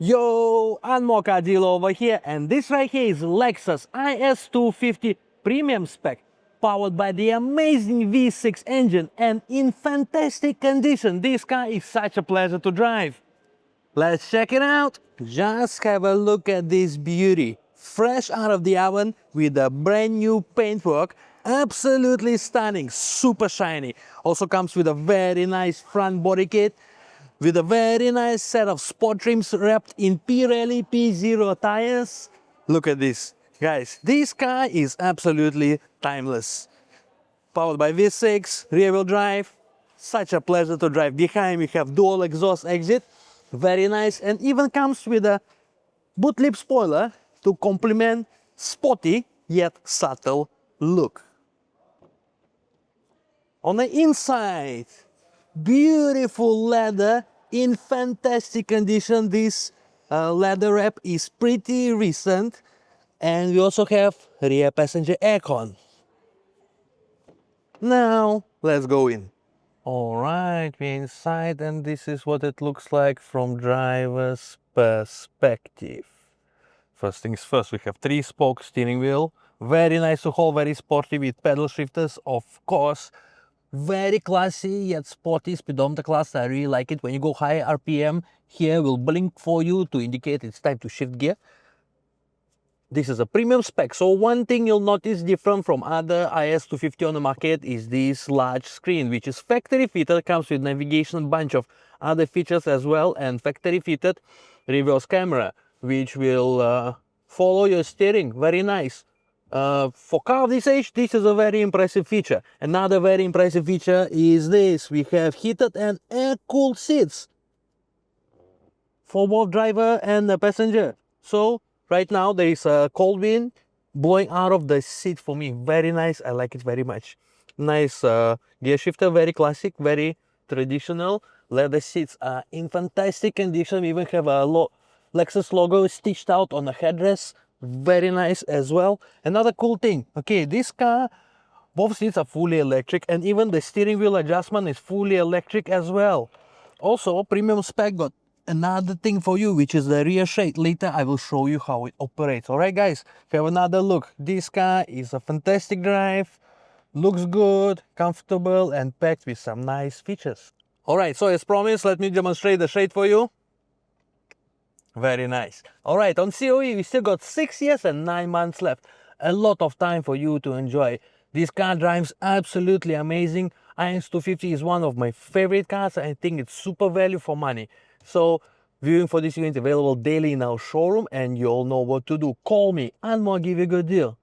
Yo, angmohcardealer over here, and this right here is Lexus IS250 premium spec, powered by the amazing V6 engine and in fantastic condition. This car is such a pleasure to drive. Let's check it out. Just have a look at this beauty. Fresh out of the oven with a brand new paintwork. Absolutely stunning, super shiny. Also comes with a very nice front body kit, with a very nice set of sport trims wrapped in Pirelli P0 tires. Look at this. Guys, this car is absolutely timeless. Powered by V6, rear-wheel drive. Such a pleasure to drive. Behind we have dual exhaust exit. Very nice, and even comes with a boot lip spoiler to complement sporty yet subtle look. On the inside, beautiful leather in fantastic condition. This leather wrap is pretty recent, and we also have rear passenger aircon. Now let's go in. Alright, we're inside, and this is what it looks like from driver's perspective. First things first, we have 3-spoke steering wheel. Very nice to hold, very sporty with pedal shifters, of course. Very classy yet sporty speedometer cluster. I really like it. When you go high RPM, here will blink for you to indicate it's time to shift gear. This is a premium spec, so one thing you'll notice different from other IS250 on the market is this large screen, which is factory fitted, comes with navigation, bunch of other features as well, and factory fitted reverse camera, which will follow your steering. Very nice. For car of this age, this is a very impressive feature. Another very impressive feature is this. We have heated and air-cooled seats for both driver and the passenger. So right now there is a cold wind blowing out of the seat for me. Very nice. I like it very much. Nice gear shifter, very classic, very traditional. Leather seats are in fantastic condition. We even have a Lexus logo stitched out on the headrest. Very nice as well. Another cool thing, okay, this car, both seats are fully electric, and even the steering wheel adjustment is fully electric as well. Also, premium spec got another thing for you, which is the rear shade. Later I will show you how it operates. Alright guys, have another look. This car is a fantastic drive, looks good, comfortable, and packed with some nice features. Alright, so as promised, let me demonstrate the shade for you. Very nice. Alright, on COE we still got 6 years and 9 months left. A lot of time for you to enjoy. This car drives absolutely amazing. IS250 is one of my favorite cars. I think it's super value for money. So viewing for this unit available daily in our showroom, and you all know what to do. Call me and I'll give you a good deal.